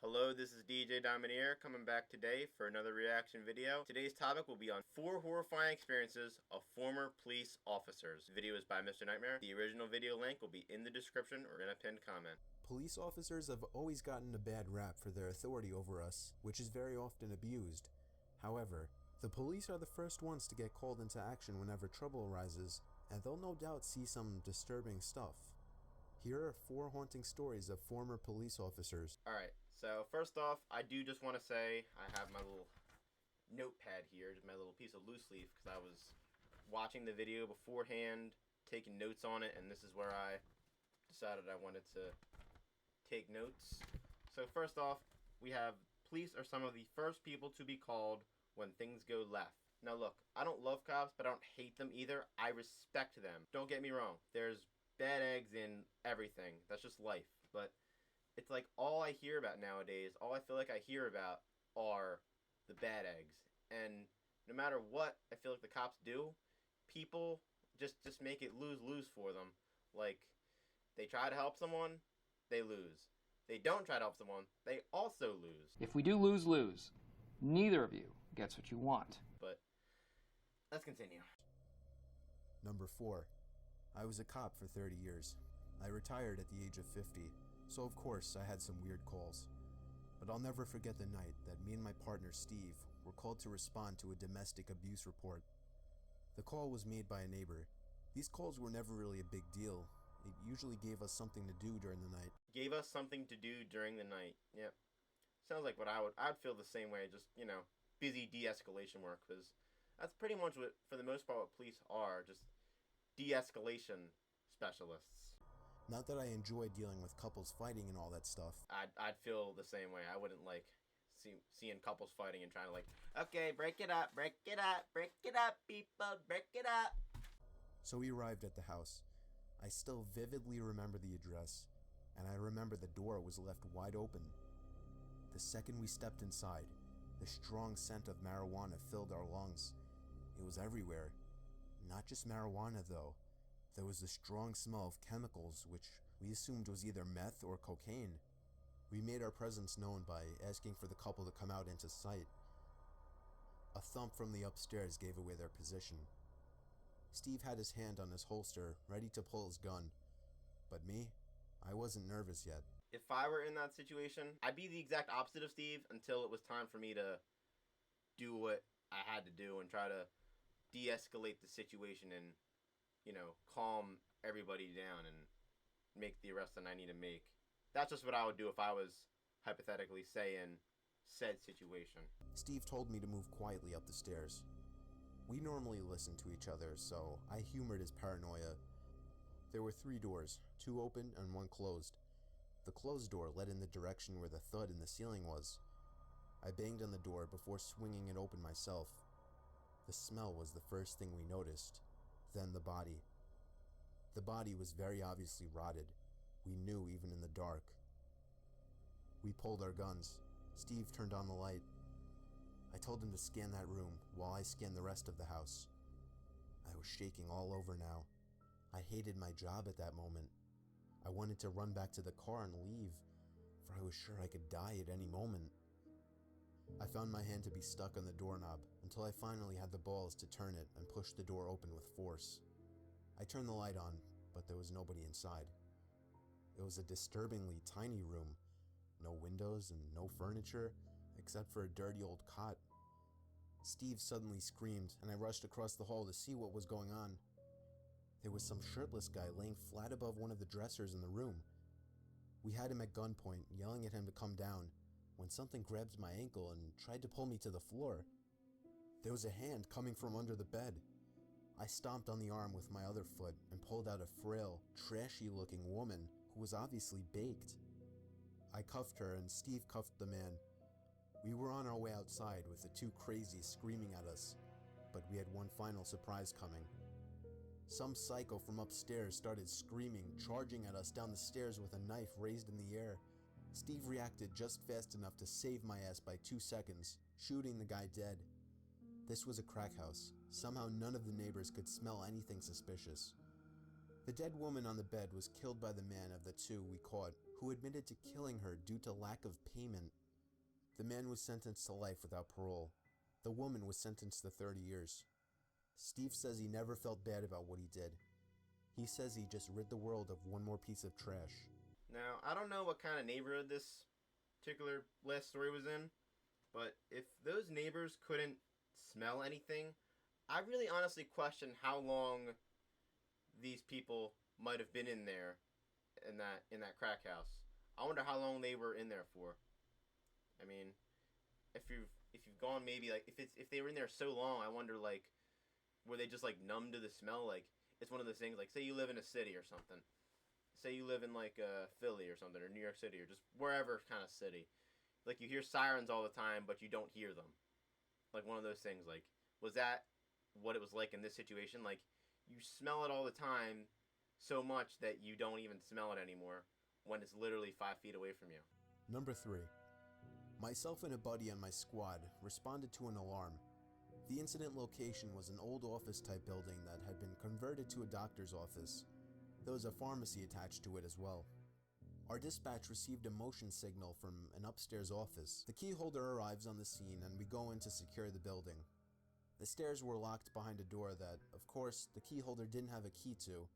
Hello, this is DJ Dominaire coming back today for another reaction video. Today's topic will be on 4 horrifying experiences of former police officers. The video is by Mr. Nightmare. The original video link will be in the description or in a pinned comment. Police officers have always gotten a bad rap for their authority over us, which is very often abused. However, the police are the first ones to get called into action whenever trouble arises, and they'll no doubt see some disturbing stuff. Here are 4 haunting stories of former police officers. Alright, so first off, I do just want to say I have my little notepad here, just my little piece of loose leaf, because I was watching the video beforehand, taking notes on it, and this is where I decided I wanted to take notes. So first off, we have police are some of the first people to be called when things go left. Now look, I don't love cops, but I don't hate them either. I respect them. Don't get me wrong. There's bad eggs in everything. That's just life. But it's like all I hear about nowadays, all I feel like I hear about are the bad eggs. And no matter what I feel like the cops do, people just make it lose-lose for them. Like, they try to help someone, they lose. They don't try to help someone, they also lose. If we do lose-lose, neither of you gets what you want. But let's continue. Number 4. I was a cop for 30 years. I retired at the age of 50, so of course I had some weird calls. But I'll never forget the night that me and my partner Steve were called to respond to a domestic abuse report. The call was made by a neighbor. These calls were never really a big deal. It usually gave us something to do during the night. Gave us something to do during the night. Yep. Sounds like what I'd feel the same way, just, you know, busy de-escalation work, because that's pretty much what, for the most part, what police are, just de-escalation specialists. Not that I enjoy dealing with couples fighting and all that stuff. I'd feel the same way. I wouldn't like seeing couples fighting and trying to like, okay, break it up, people, break it up. So we arrived at the house. I still vividly remember the address, and I remember the door was left wide open. The second we stepped inside, the strong scent of marijuana filled our lungs. It was everywhere. Not just marijuana though. There was the strong smell of chemicals, which we assumed was either meth or cocaine. We made our presence known by asking for the couple to come out into sight. A thump from the upstairs gave away their position. Steve had his hand on his holster, ready to pull his gun. But me? I wasn't nervous yet. If I were in that situation, I'd be the exact opposite of Steve until it was time for me to do what I had to do and try to de-escalate the situation and, you know, calm everybody down and make the arrest that I need to make. That's just what I would do if I was hypothetically, say, in said situation. Steve told me to move quietly up the stairs. We normally listen to each other, so I humored his paranoia. There were 3 doors, 2 open and 1 closed. The closed door led in the direction where the thud in the ceiling was. I banged on the door before swinging it open myself. The smell was the first thing we noticed, then the body. The body was very obviously rotted. We knew even in the dark. We pulled our guns. Steve turned on the light. I told him to scan that room while I scanned the rest of the house. I was shaking all over now. I hated my job at that moment. I wanted to run back to the car and leave, for I was sure I could die at any moment. I found my hand to be stuck on the doorknob until I finally had the balls to turn it and push the door open with force. I turned the light on, but there was nobody inside. It was a disturbingly tiny room, no windows and no furniture, except for a dirty old cot. Steve suddenly screamed, and I rushed across the hall to see what was going on. There was some shirtless guy laying flat above one of the dressers in the room. We had him at gunpoint, yelling at him to come down, when something grabbed my ankle and tried to pull me to the floor. There was a hand coming from under the bed. I stomped on the arm with my other foot and pulled out a frail, trashy-looking woman who was obviously baked. I cuffed her and Steve cuffed the man. We were on our way outside with the 2 crazies screaming at us, but we had one final surprise coming. Some psycho from upstairs started screaming, charging at us down the stairs with a knife raised in the air. Steve reacted just fast enough to save my ass by 2 seconds, shooting the guy dead. This was a crack house. Somehow none of the neighbors could smell anything suspicious. The dead woman on the bed was killed by the man of the 2 we caught, who admitted to killing her due to lack of payment. The man was sentenced to life without parole. The woman was sentenced to 30 years. Steve says he never felt bad about what he did. He says he just rid the world of one more piece of trash. Now, I don't know what kind of neighborhood this particular last story was in, but if those neighbors couldn't smell anything, I really honestly question how long these people might have been in there in that crack house. I wonder how long they were in there for. I mean, if you've gone maybe like if they were in there so long, I wonder like were they just like numb to the smell? Like it's one of those things like say you live in a city or something. Say you live in like Philly or something or New York City or just wherever kind of city. Like you hear sirens all the time but you don't hear them. Like one of those things like was that what it was like in this situation? Like you smell it all the time so much that you don't even smell it anymore when it's literally 5 feet away from you. Number 3. Myself and a buddy on my squad responded to an alarm. The incident location was an old office-type building that had been converted to a doctor's office. There was a pharmacy attached to it as well. Our dispatch received a motion signal from an upstairs office. The key holder arrives on the scene and we go in to secure the building. The stairs were locked behind a door that, of course, the key holder didn't have a key to,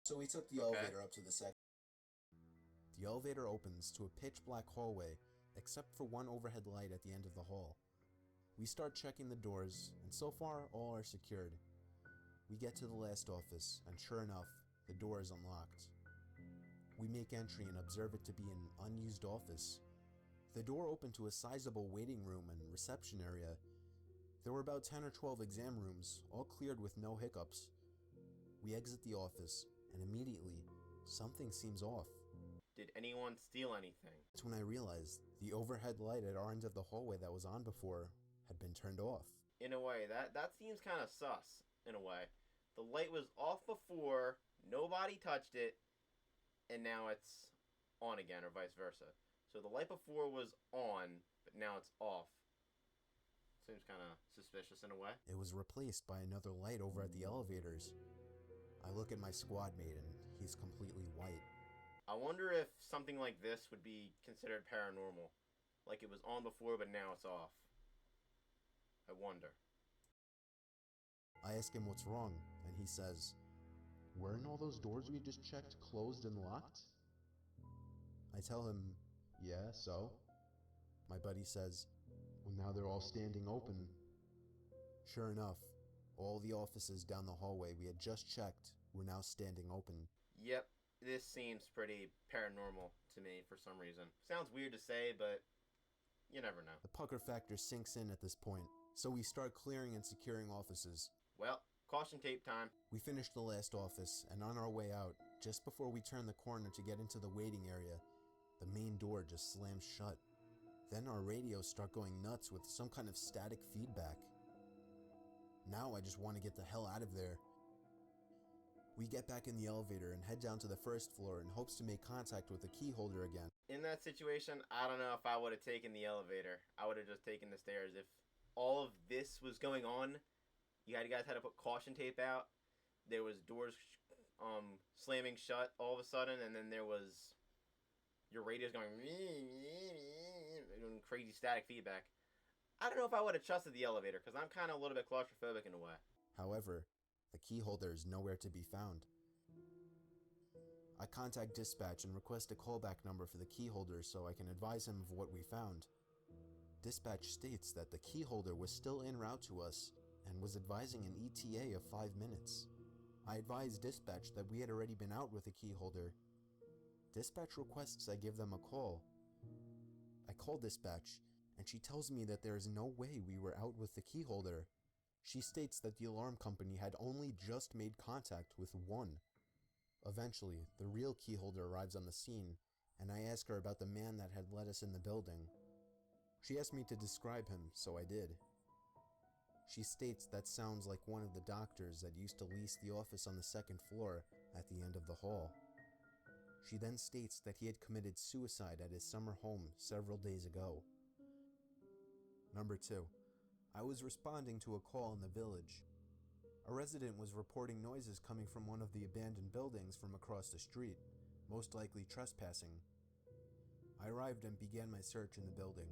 so we took the elevator up to the second. The elevator opens to a pitch-black hallway, except for one overhead light at the end of the hall. We start checking the doors, and so far, all are secured. We get to the last office, and sure enough, the door is unlocked. We make entry and observe it to be an unused office. The door opened to a sizable waiting room and reception area. There were about 10 or 12 exam rooms, all cleared with no hiccups. We exit the office, and immediately, something seems off. Did anyone steal anything? That's when I realized the overhead light at our end of the hallway that was on before had been turned off. In a way, that seems kind of sus, in a way. The light was off before, nobody touched it, and now it's on again, or vice versa. So the light before was on, but now it's off. Seems kind of suspicious in a way. It was replaced by another light over at the elevators. I look at my squad mate and he's completely white. I wonder if something like this would be considered paranormal. Like it was on before, but now it's off. I wonder. I ask him what's wrong, and he says, "Weren't all those doors we just checked closed and locked?" I tell him, "Yeah, so?" My buddy says, "Well, now they're all standing open." Sure enough, all the offices down the hallway we had just checked were now standing open. Yep, this seems pretty paranormal to me for some reason. Sounds weird to say, but you never know. The pucker factor sinks in at this point, so we start clearing and securing offices. Well, caution tape time. We finish the last office, and on our way out, just before we turn the corner to get into the waiting area, the main door just slams shut. Then our radios start going nuts with some kind of static feedback. Now I just want to get the hell out of there. We get back in the elevator and head down to the first floor in hopes to make contact with the key holder again. In that situation, I don't know if I would have taken the elevator. I would have just taken the stairs. If all of this was going on, you guys had to put caution tape out. There was doors slamming shut all of a sudden, and then there was your radio's going doing crazy static feedback. I don't know if I would have trusted the elevator because I'm kind of a little bit claustrophobic in a way. However, the key holder is nowhere to be found. I contact dispatch and request a callback number for the key holder so I can advise him of what we found. Dispatch states that the key holder was still en route to us and was advising an ETA of 5 minutes. I advised dispatch that we had already been out with the key holder. Dispatch requests I give them a call. I call dispatch, and she tells me that there is no way we were out with the key holder. She states that the alarm company had only just made contact with one. Eventually, the real key holder arrives on the scene, and I ask her about the man that had let us in the building. She asked me to describe him, so I did. She states that sounds like one of the doctors that used to lease the office on the second floor at the end of the hall. She then states that he had committed suicide at his summer home several days ago. Number 2. I was responding to a call in the village. A resident was reporting noises coming from one of the abandoned buildings from across the street, most likely trespassing. I arrived and began my search in the building.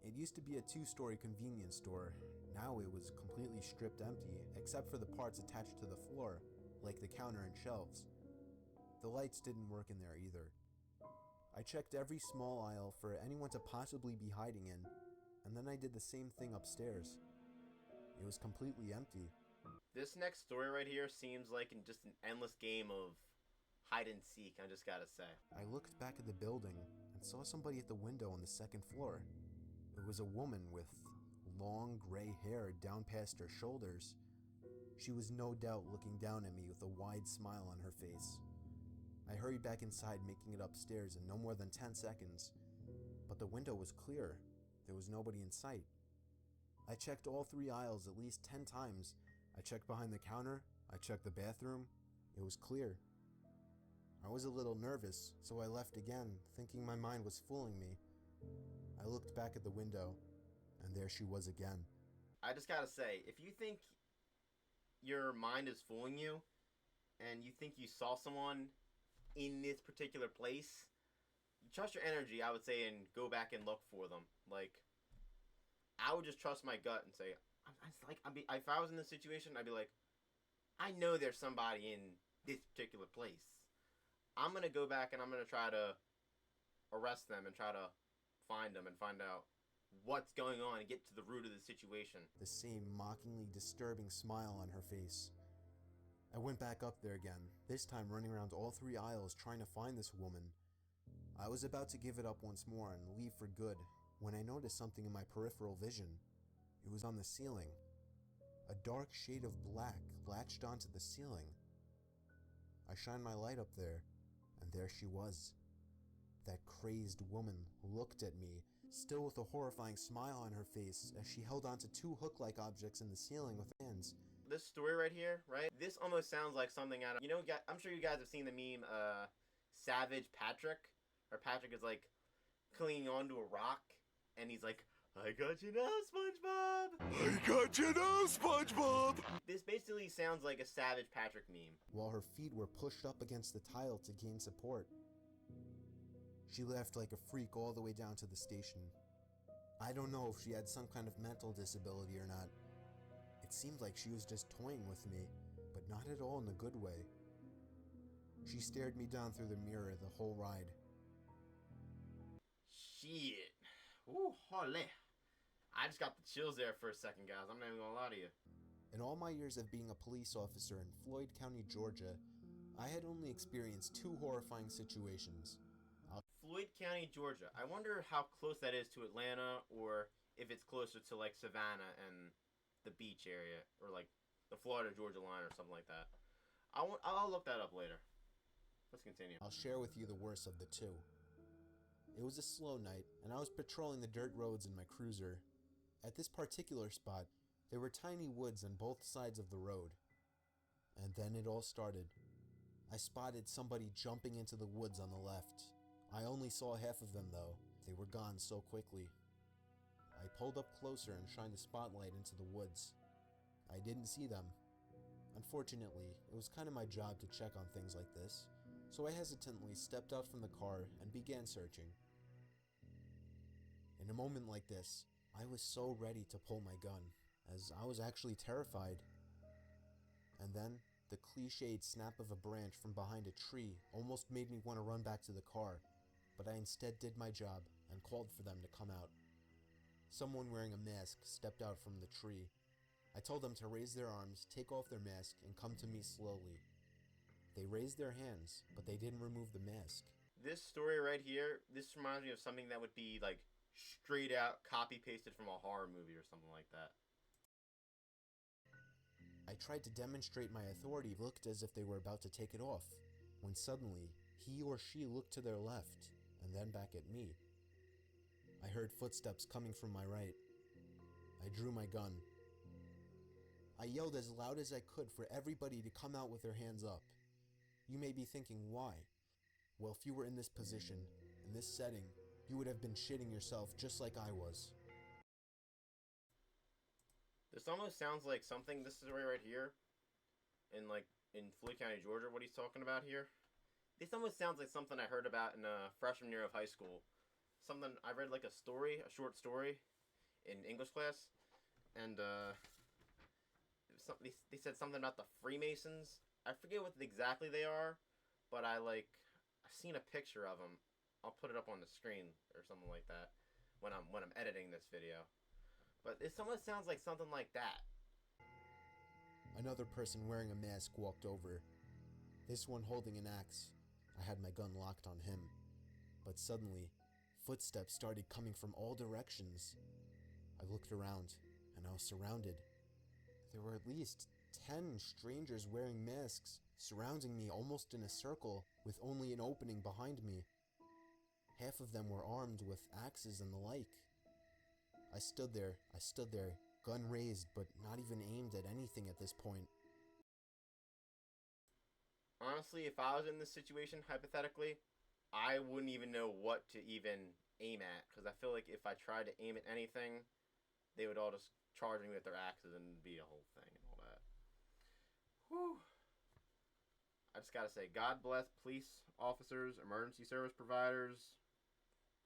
It used to be a 2-story convenience store. Now it was completely stripped empty, except for the parts attached to the floor, like the counter and shelves. The lights didn't work in there either. I checked every small aisle for anyone to possibly be hiding in, and then I did the same thing upstairs. It was completely empty. This next story right here seems like just an endless game of hide and seek, I just gotta say. I looked back at the building and saw somebody at the window on the second floor. It was a woman with long gray hair down past her shoulders. She was no doubt looking down at me with a wide smile on her face. I hurried back inside, making it upstairs in no more than 10 seconds. But the window was clear. There was nobody in sight. I checked all 3 aisles at least 10 times. I checked behind the counter. I checked the bathroom. It was clear. I was a little nervous, so I left again, thinking my mind was fooling me. I looked back at the window, and there she was again. I just gotta say, if you think your mind is fooling you, and you think you saw someone in this particular place, trust your energy, I would say, and go back and look for them. Like, I would just trust my gut and say, if I was in this situation, I'd be like, I know there's somebody in this particular place. I'm going to go back and I'm going to try to arrest them and try to find them and find out what's going on and get to the root of the situation. The same mockingly disturbing smile on her face. I went back up there again, this time running around all 3 aisles trying to find this woman. I was about to give it up once more and leave for good when I noticed something in my peripheral vision. It was on the ceiling. A dark shade of black latched onto the ceiling. I shined my light up there, and there she was. That crazed woman looked at me, still with a horrifying smile on her face, as she held onto 2 hook-like objects in the ceiling with hands. This story right here, right? This almost sounds like something out of, I'm sure you guys have seen the meme, Savage Patrick, or Patrick is like clinging onto a rock, and he's like, I got you now, SpongeBob! I got you now, SpongeBob! This basically sounds like a Savage Patrick meme. While her feet were pushed up against the tile to gain support. She laughed like a freak all the way down to the station. I don't know if she had some kind of mental disability or not. It seemed like she was just toying with me, but not at all in a good way. She stared me down through the mirror the whole ride. Shit. Ooh, holy. I just got the chills there for a second, guys. I'm not even gonna lie to you. In all my years of being a police officer in Floyd County, Georgia, I had only experienced 2 horrifying situations. Floyd County, Georgia. I wonder how close that is to Atlanta, or if it's closer to like Savannah and the beach area, or like the Florida-Georgia line or something like that. I'll look that up later. Let's continue. I'll share with you the worst of the 2. It was a slow night, and I was patrolling the dirt roads in my cruiser. At this particular spot, there were tiny woods on both sides of the road. And then it all started. I spotted somebody jumping into the woods on the left. I only saw half of them though. They were gone so quickly. I pulled up closer and shined the spotlight into the woods. I didn't see them. Unfortunately, it was kind of my job to check on things like this, so I hesitantly stepped out from the car and began searching. In a moment like this, I was so ready to pull my gun, as I was actually terrified. And then, the cliched snap of a branch from behind a tree almost made me want to run back to the car, but I instead did my job and called for them to come out. Someone wearing a mask stepped out from the tree. I told them to raise their arms, take off their mask, and come to me slowly. They raised their hands, but they didn't remove the mask. This story right here, this reminds me of something that would be like straight out copy-pasted from a horror movie or something like that. I tried to demonstrate my authority, looked as if they were about to take it off, when suddenly, he or she looked to their left, and then back at me. I heard footsteps coming from my right. I drew my gun. I yelled as loud as I could for everybody to come out with their hands up. You may be thinking, why? Well, if you were in this position, in this setting, you would have been shitting yourself just like I was. This almost sounds like something, this story right here, in Floyd County, Georgia, what he's talking about here. This almost sounds like something I heard about in a freshman year of high school. Something, I read like a story, a short story, in English class, and they said something about the Freemasons. I forget what exactly they are, but I seen a picture of them. I'll put it up on the screen or something like that when I'm editing this video. But it somewhat sounds like something like that. Another person wearing a mask walked over, this one holding an axe. I had my gun locked on him, but suddenly, footsteps started coming from all directions. I looked around, and I was surrounded. There were at least 10 strangers wearing masks, surrounding me almost in a circle, with only an opening behind me. Half of them were armed with axes and the like. I stood there, gun raised, but not even aimed at anything at this point. Honestly, if I was in this situation, hypothetically, I wouldn't even know what to even aim at, because I feel like if I tried to aim at anything, they would all just charge me with their axes and it'd be a whole thing and all that. Whew. I just gotta say, God bless police officers, emergency service providers,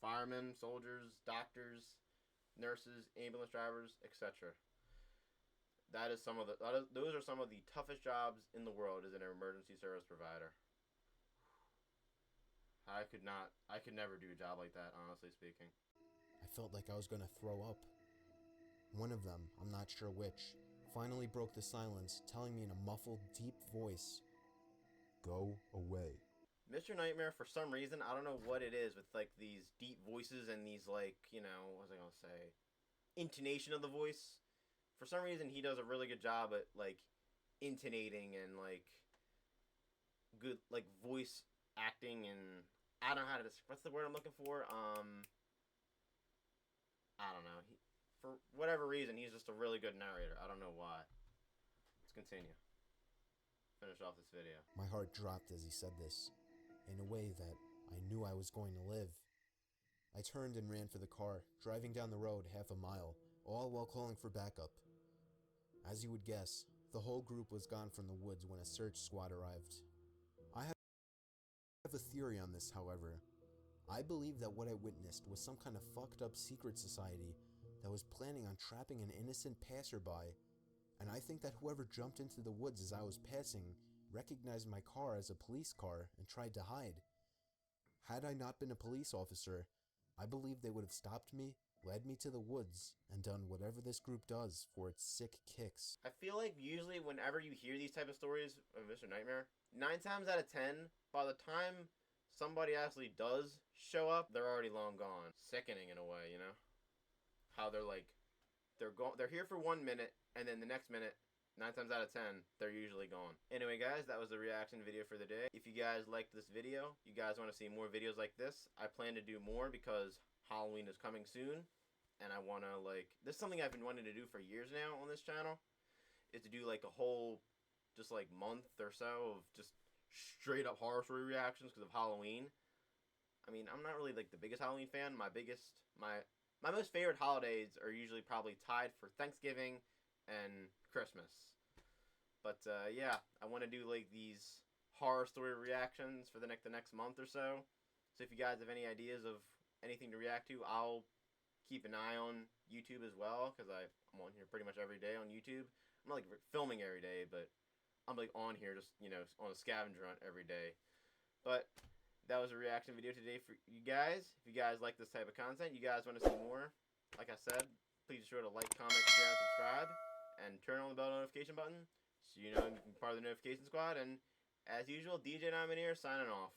firemen, soldiers, doctors, nurses, ambulance drivers, etc. Those are some of the toughest jobs in the world as an emergency service provider. I could never do a job like that, honestly speaking. I felt like I was gonna throw up. One of them, I'm not sure which, finally broke the silence, telling me in a muffled, deep voice, "Go away." Mr. Nightmare, for some reason, I don't know what it is with these deep voices and these what was I gonna say, intonation of the voice. For some reason, he does a really good job at intonating and good voice acting, and I don't know how to what's the word I'm looking for. I don't know. For whatever reason, he's just a really good narrator. I don't know why. Let's continue. Finish off this video. My heart dropped as he said this, in a way that I knew I was going to live. I turned and ran for the car, driving down the road half a mile, all while calling for backup. As you would guess, the whole group was gone from the woods when a search squad arrived. I have a theory on this, however. I believe that what I witnessed was some kind of fucked up secret society that was planning on trapping an innocent passerby, and I think that whoever jumped into the woods as I was passing recognized my car as a police car and tried to hide. Had I not been a police officer, I believe they would have stopped me, led me to the woods, and done whatever this group does for its sick kicks. I feel like usually whenever you hear these type of stories of Mr. Nightmare, 9 times out of 10, by the time somebody actually does show up, they're already long gone. Sickening in a way, you know? How they're here for 1 minute, and then the next minute, 9 times out of 10, they're usually gone. Anyway, guys, that was the reaction video for the day. If you guys liked this video, you guys want to see more videos like this, I plan to do more because Halloween is coming soon, and I want to, this is something I've been wanting to do for years now on this channel, is to do, a whole, just, month or so of just straight-up horror story reactions because of Halloween. I mean, I'm not really, the biggest Halloween fan. My most favorite holidays are usually probably tied for Thanksgiving and Christmas. But, yeah, I want to do, these horror story reactions for the next month or so. So if you guys have any ideas of anything to react to, I'll keep an eye on YouTube as well, because I'm on here pretty much every day on YouTube. I'm not, filming every day, but I'm, on here just, on a scavenger hunt every day. But that was a reaction video today for you guys. If you guys like this type of content, you guys want to see more, like I said, please be sure to like, comment, share, and subscribe. And turn on the bell notification button so you know you can be part of the notification squad. And as usual, DJ Nightmare signing off.